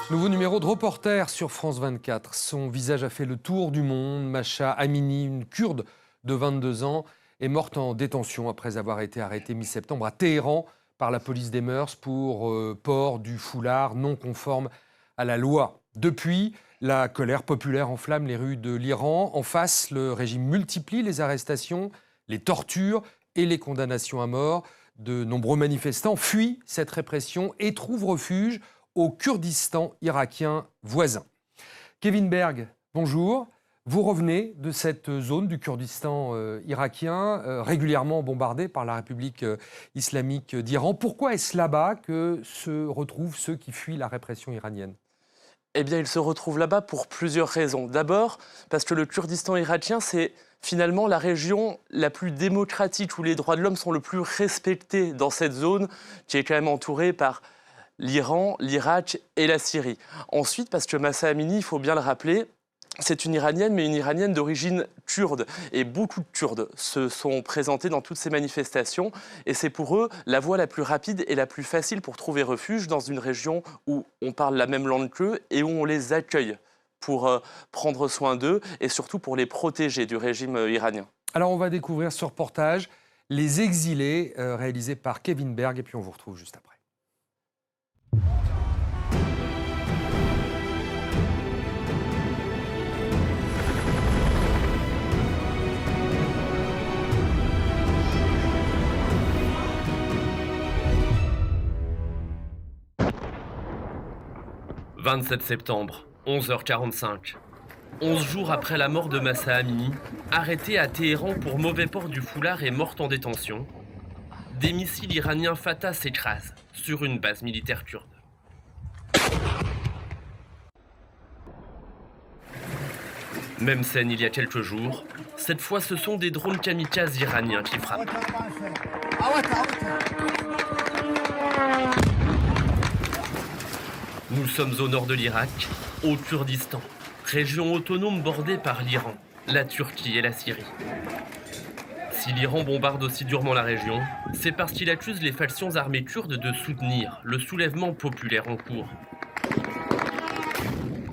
Nouveau numéro de reporter sur France 24. Son visage a fait le tour du monde. Mahsa Amini, une Kurde de 22 ans, est morte en détention après avoir été arrêtée mi-septembre à Téhéran par la police des mœurs pour port du foulard non conforme à la loi. Depuis, la colère populaire enflamme les rues de l'Iran. En face, le régime multiplie les arrestations, les tortures et les condamnations à mort. De nombreux manifestants fuient cette répression et trouvent refuge au Kurdistan irakien voisin. Kevin Berg, bonjour. Vous revenez de cette zone du Kurdistan irakien, régulièrement bombardée par la République islamique d'Iran. Pourquoi est-ce là-bas que se retrouvent ceux qui fuient la répression iranienne ? Eh bien, ils se retrouvent là-bas pour plusieurs raisons. D'abord, parce que le Kurdistan irakien, c'est finalement la région la plus démocratique, où les droits de l'homme sont le plus respectés dans cette zone, qui est quand même entourée par l'Iran, l'Irak et la Syrie. Ensuite, parce que Mahsa Amini, il faut bien le rappeler, c'est une Iranienne, mais une Iranienne d'origine kurde. Et beaucoup de Kurdes se sont présentés dans toutes ces manifestations. Et c'est pour eux la voie la plus rapide et la plus facile pour trouver refuge dans une région où on parle la même langue qu'eux et où on les accueille pour prendre soin d'eux et surtout pour les protéger du régime iranien. Alors on va découvrir ce reportage, Les Exilés, réalisé par Kevin Berg, et puis on vous retrouve juste après. « 27 septembre, 11h45. 11 jours après la mort de Mahsa Amini, arrêtée à Téhéran pour mauvais port du foulard et morte en détention, des missiles iraniens Fatah s'écrasent sur une base militaire kurde. Même scène il y a quelques jours, cette fois ce sont des drones kamikazes iraniens qui frappent. Nous sommes au nord de l'Irak, au Kurdistan, région autonome bordée par l'Iran, la Turquie et la Syrie. Si l'Iran bombarde aussi durement la région, c'est parce qu'il accuse les factions armées kurdes de soutenir le soulèvement populaire en cours.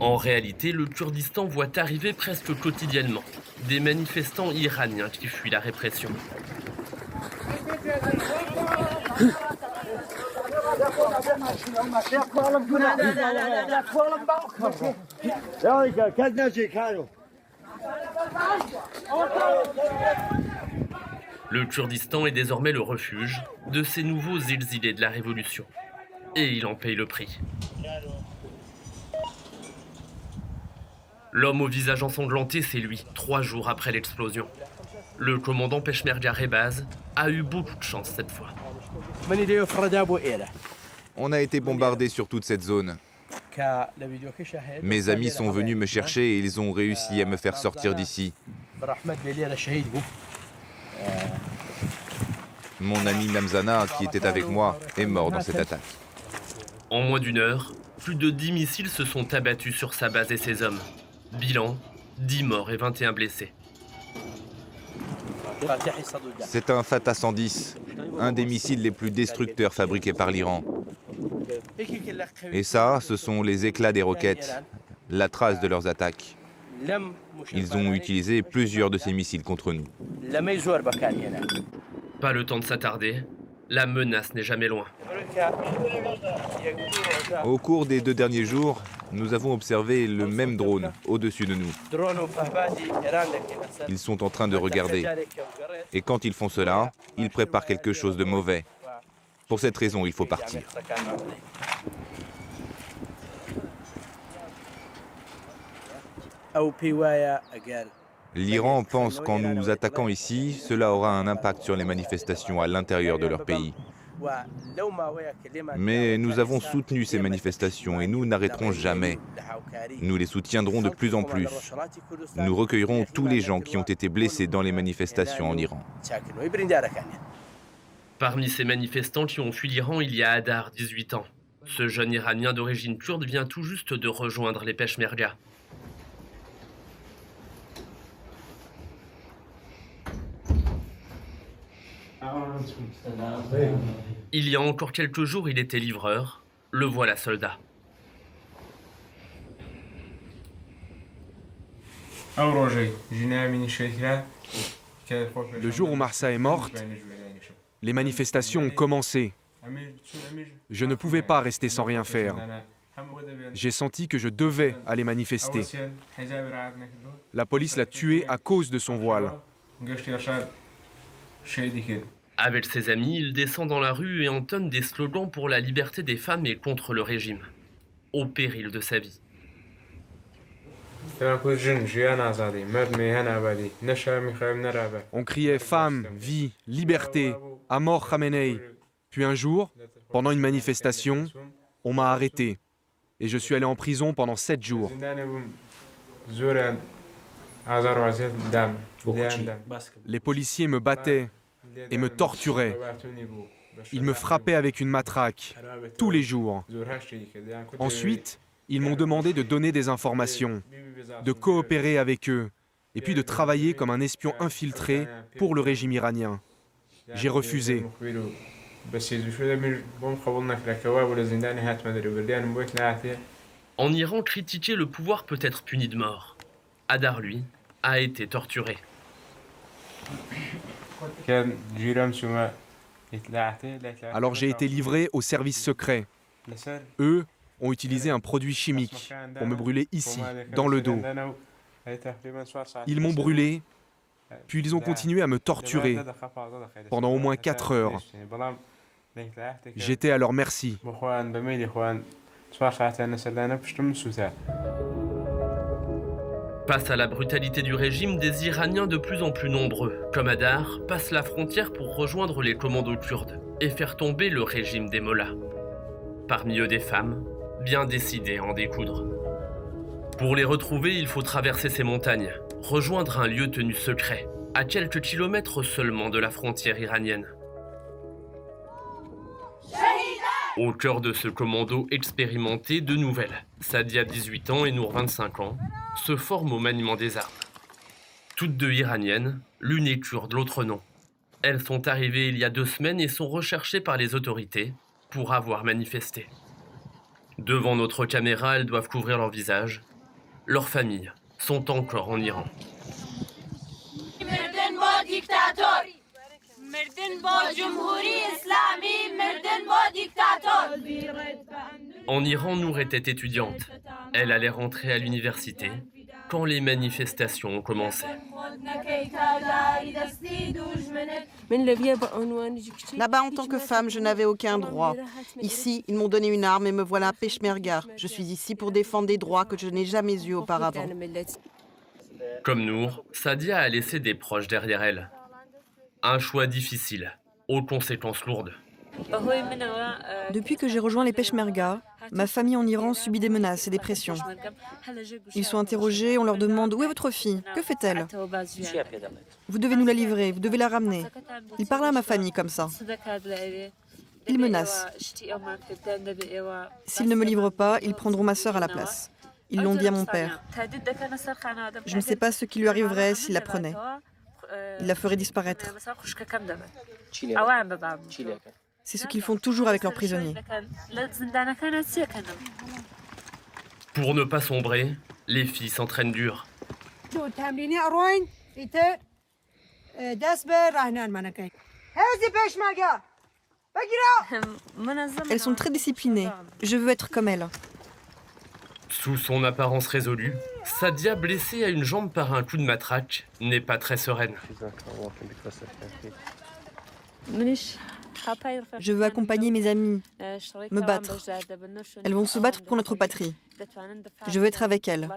En réalité, le Kurdistan voit arriver presque quotidiennement des manifestants iraniens qui fuient la répression. Le Kurdistan est désormais le refuge de ces nouveaux exilés de la révolution. Et il en paye le prix. L'homme au visage ensanglanté, c'est lui, 3 jours après l'explosion. Le commandant Peshmerga Rebaz a eu beaucoup de chance cette fois. On a été bombardé sur toute cette zone. Mes amis sont venus me chercher et ils ont réussi à me faire sortir d'ici. Mon ami Namzana, qui était avec moi, est mort dans cette attaque. En moins d'1 heure, plus de 10 missiles se sont abattus sur sa base et ses hommes. Bilan, 10 morts et 21 blessés. C'est un Fatah 110, un des missiles les plus destructeurs fabriqués par l'Iran. Et ça, ce sont les éclats des roquettes, la trace de leurs attaques. Ils ont utilisé plusieurs de ces missiles contre nous. Pas le temps de s'attarder, la menace n'est jamais loin. Au cours des 2 derniers jours, nous avons observé le même drone au-dessus de nous. Ils sont en train de regarder. Et quand ils font cela, ils préparent quelque chose de mauvais. Pour cette raison, il faut partir. L'Iran pense qu'en nous attaquant ici, cela aura un impact sur les manifestations à l'intérieur de leur pays. Mais nous avons soutenu ces manifestations et nous n'arrêterons jamais. Nous les soutiendrons de plus en plus. Nous recueillerons tous les gens qui ont été blessés dans les manifestations en Iran. Parmi ces manifestants qui ont fui l'Iran, il y a Hadar, 18 ans. Ce jeune Iranien d'origine kurde vient tout juste de rejoindre les Peshmerga. Il y a encore quelques jours, il était livreur. Le voilà soldat. Le jour où Marsa est morte, les manifestations ont commencé. Je ne pouvais pas rester sans rien faire. J'ai senti que je devais aller manifester. La police l'a tué à cause de son voile. Avec ses amis, il descend dans la rue et entonne des slogans pour la liberté des femmes et contre le régime, au péril de sa vie. On criait « Femme, vie, liberté, à mort Khamenei ». Puis un jour, pendant une manifestation, on m'a arrêté. Et je suis allé en prison pendant 7 jours. Les policiers me battaient et me torturaient. Ils me frappaient avec une matraque, tous les jours. Ensuite, ils m'ont demandé de donner des informations, de coopérer avec eux, et puis de travailler comme un espion infiltré pour le régime iranien. J'ai refusé. En Iran, critiquer le pouvoir peut être puni de mort. Hadar, lui, a été torturé. Alors j'ai été livré au service secret. Eux ont utilisé un produit chimique pour me brûler ici, dans le dos. Ils m'ont brûlé, puis ils ont continué à me torturer pendant au moins 4 heures. J'étais à leur merci. Face à la brutalité du régime, des Iraniens de plus en plus nombreux, comme Hadar, passent la frontière pour rejoindre les commandos kurdes et faire tomber le régime des mollahs. Parmi eux des femmes, bien décidées à en découdre. Pour les retrouver, il faut traverser ces montagnes, rejoindre un lieu tenu secret, à quelques kilomètres seulement de la frontière iranienne. Au cœur de ce commando expérimenté, deux nouvelles, Sadia 18 ans et Nour 25 ans, se forment au maniement des armes. Toutes deux iraniennes, l'une est kurde, l'autre non. Elles sont arrivées il y a 2 semaines et sont recherchées par les autorités pour avoir manifesté. Devant notre caméra, elles doivent couvrir leur visage. Leurs familles sont encore en Iran. En Iran, Nour était étudiante. Elle allait rentrer à l'université quand les manifestations ont commencé. Là-bas, en tant que femme, je n'avais aucun droit. Ici, ils m'ont donné une arme et me voilà peshmerga. Je suis ici pour défendre des droits que je n'ai jamais eus auparavant. Comme Nour, Sadia a laissé des proches derrière elle. Un choix difficile, aux conséquences lourdes. Depuis que j'ai rejoint les peshmerga, ma famille en Iran subit des menaces et des pressions. Ils sont interrogés, on leur demande « Où est votre fille? Que fait-elle » ? Vous devez nous la livrer, vous devez la ramener. Ils parlent à ma famille comme ça. Ils menacent. S'ils ne me livrent pas, ils prendront ma sœur à la place. Ils l'ont dit à mon père. Je ne sais pas ce qui lui arriverait s'il la prenait. Il la ferait disparaître. C'est ce qu'ils font toujours avec leurs prisonniers. Pour ne pas sombrer, les filles s'entraînent dur. Elles sont très disciplinées. Je veux être comme elles. Sous son apparence résolue, Sadia, blessée à une jambe par un coup de matraque, n'est pas très sereine. Je veux accompagner mes amies, me battre. Elles vont se battre pour notre patrie. Je veux être avec elles.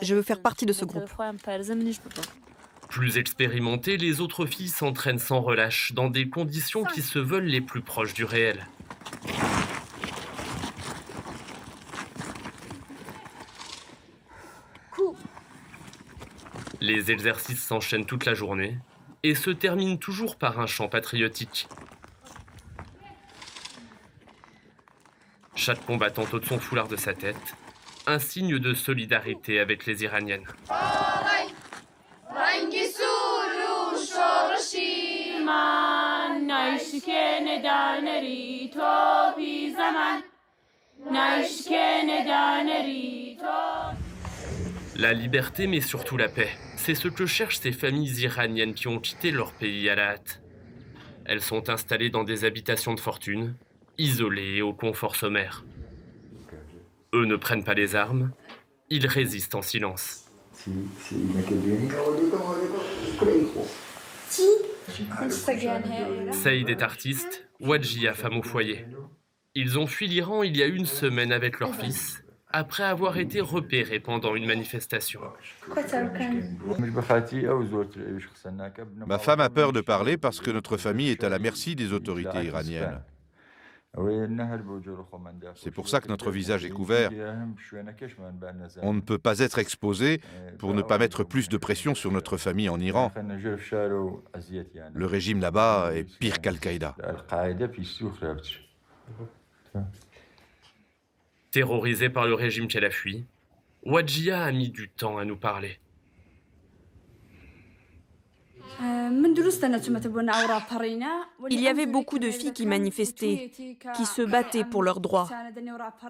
Je veux faire partie de ce groupe. Plus expérimentées, les autres filles s'entraînent sans relâche, dans des conditions qui se veulent les plus proches du réel. Les exercices s'enchaînent toute la journée et se terminent toujours par un chant patriotique. Chaque combattante ôte son foulard de sa tête, un signe de solidarité avec les Iraniennes. La liberté, mais surtout la paix. C'est ce que cherchent ces familles iraniennes qui ont quitté leur pays à la hâte. Elles sont installées dans des habitations de fortune, isolées et au confort sommaire. Eux ne prennent pas les armes, ils résistent en silence. Saïd est artiste, Wadjia femme au foyer. Ils ont fui l'Iran il y a une semaine avec leur fils, après avoir été repérés pendant une manifestation. Ma femme a peur de parler parce que notre famille est à la merci des autorités iraniennes. C'est pour ça que notre visage est couvert. On ne peut pas être exposé pour ne pas mettre plus de pression sur notre famille en Iran. Le régime là-bas est pire qu'Al-Qaïda. Terrorisée par le régime qu'elle a fui, Wadjia a mis du temps à nous parler. Il y avait beaucoup de filles qui manifestaient, qui se battaient pour leurs droits.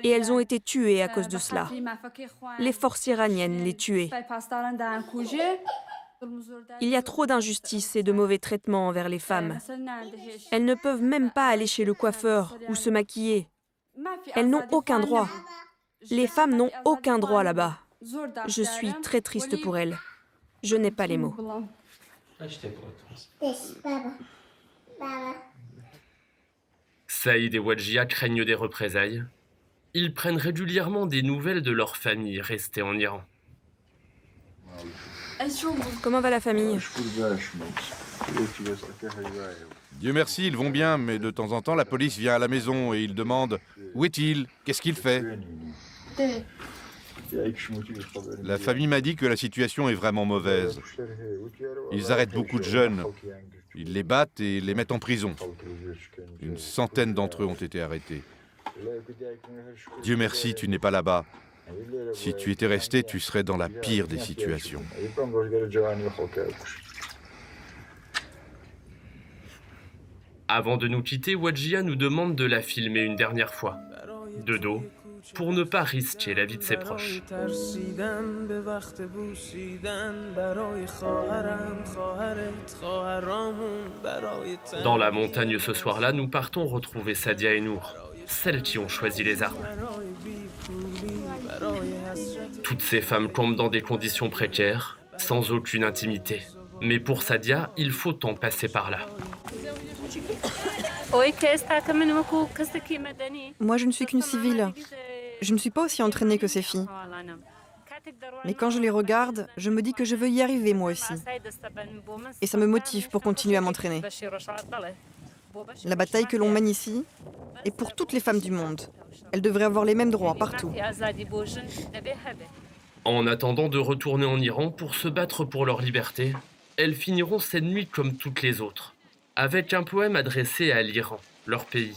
Et elles ont été tuées à cause de cela. Les forces iraniennes les tuaient. Il y a trop d'injustice et de mauvais traitements envers les femmes. Elles ne peuvent même pas aller chez le coiffeur ou se maquiller. Elles n'ont aucun droit. Les femmes n'ont aucun droit là-bas. Je suis très triste pour elles. Je n'ai pas les mots. Saïd et Wadjia craignent des représailles. Ils prennent régulièrement des nouvelles de leur famille restée en Iran. Comment va la famille? Dieu merci, ils vont bien, mais de temps en temps, la police vient à la maison et ils demandent « Où est-il? Qu'est-ce qu'il fait ?» La famille m'a dit que la situation est vraiment mauvaise. Ils arrêtent beaucoup de jeunes. Ils les battent et les mettent en prison. Une centaine d'entre eux ont été arrêtés. Dieu merci, tu n'es pas là-bas. Si tu étais resté, tu serais dans la pire des situations. Avant de nous quitter, Wadjia nous demande de la filmer une dernière fois, de dos, pour ne pas risquer la vie de ses proches. Dans la montagne ce soir-là, nous partons retrouver Sadia et Nour, celles qui ont choisi les armes. Toutes ces femmes campent dans des conditions précaires, sans aucune intimité. Mais pour Sadia, il faut en passer par là. Moi, je ne suis qu'une civile. Je ne suis pas aussi entraînée que ces filles. Mais quand je les regarde, je me dis que je veux y arriver moi aussi. Et ça me motive pour continuer à m'entraîner. La bataille que l'on mène ici est pour toutes les femmes du monde. Elles devraient avoir les mêmes droits partout. En attendant de retourner en Iran pour se battre pour leur liberté, elles finiront cette nuit comme toutes les autres, avec un poème adressé à l'Iran, leur pays.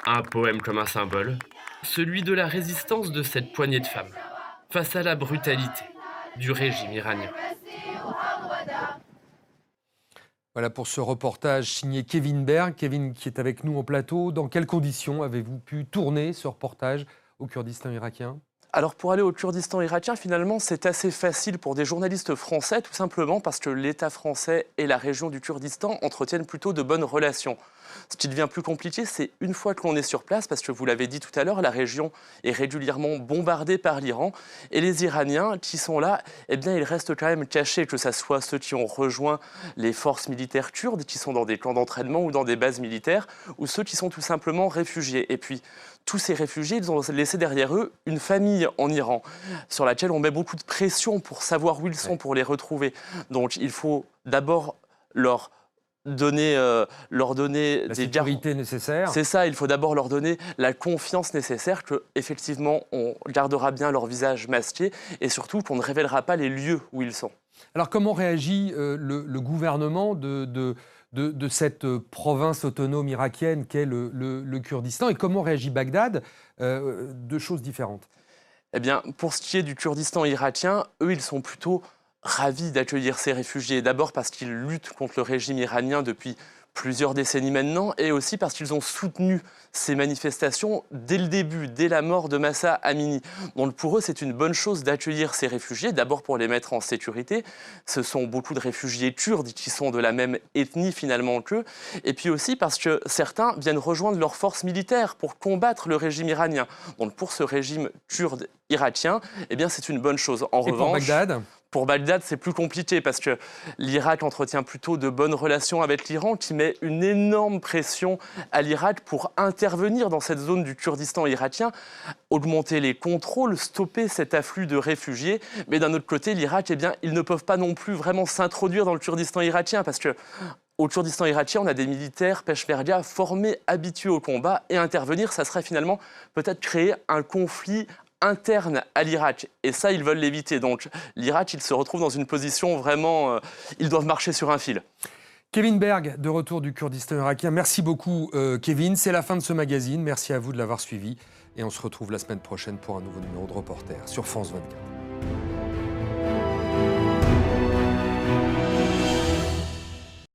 Un poème comme un symbole, celui de la résistance de cette poignée de femmes face à la brutalité du régime iranien. Voilà pour ce reportage signé Kevin Berg. Kevin qui est avec nous en plateau. Dans quelles conditions avez-vous pu tourner ce reportage au Kurdistan irakien ? Alors pour aller au Kurdistan irakien, finalement, c'est assez facile pour des journalistes français, tout simplement parce que l'État français et la région du Kurdistan entretiennent plutôt de bonnes relations. Ce qui devient plus compliqué, c'est une fois que l'on est sur place, parce que vous l'avez dit tout à l'heure, la région est régulièrement bombardée par l'Iran. Et les Iraniens qui sont là, eh bien, ils restent quand même cachés, que ce soit ceux qui ont rejoint les forces militaires kurdes, qui sont dans des camps d'entraînement ou dans des bases militaires, ou ceux qui sont tout simplement réfugiés. Et puis, tous ces réfugiés, ils ont laissé derrière eux une famille en Iran, sur laquelle on met beaucoup de pression pour savoir où ils sont, pour les retrouver. Donc, il faut d'abord leur donner La des sécurité nécessaire. C'est ça, il faut d'abord leur donner la confiance nécessaire qu'effectivement on gardera bien leur visage masqué et surtout qu'on ne révélera pas les lieux où ils sont. Alors comment réagit le gouvernement de cette province autonome irakienne qu'est le Kurdistan et comment réagit Bagdad? Deux choses différentes. Eh bien, pour ce qui est du Kurdistan irakien, eux, ils sont plutôt ravis d'accueillir ces réfugiés. D'abord parce qu'ils luttent contre le régime iranien depuis plusieurs décennies maintenant, et aussi parce qu'ils ont soutenu ces manifestations dès le début, dès la mort de Mahsa Amini. Donc pour eux, c'est une bonne chose d'accueillir ces réfugiés, d'abord pour les mettre en sécurité. Ce sont beaucoup de réfugiés kurdes qui sont de la même ethnie finalement qu'eux, et puis aussi parce que certains viennent rejoindre leurs forces militaires pour combattre le régime iranien. Donc pour ce régime kurde irakien, eh bien c'est une bonne chose. En revanche, pour Bagdad ? Pour Bagdad, c'est plus compliqué parce que l'Irak entretient plutôt de bonnes relations avec l'Iran qui met une énorme pression à l'Irak pour intervenir dans cette zone du Kurdistan irakien, augmenter les contrôles, stopper cet afflux de réfugiés. Mais d'un autre côté, l'Irak, eh bien, ils ne peuvent pas non plus vraiment s'introduire dans le Kurdistan irakien parce que au Kurdistan irakien, on a des militaires peshmerga formés, habitués au combat et intervenir, ça serait finalement peut-être créer un conflit interne à l'Irak. Et ça, ils veulent l'éviter. Donc l'Irak, il se retrouve dans une position vraiment... ils doivent marcher sur un fil. Kevin Berg, de retour du Kurdistan irakien. Merci beaucoup, Kevin. C'est la fin de ce magazine. Merci à vous de l'avoir suivi. Et on se retrouve la semaine prochaine pour un nouveau numéro de Reporter sur France 24.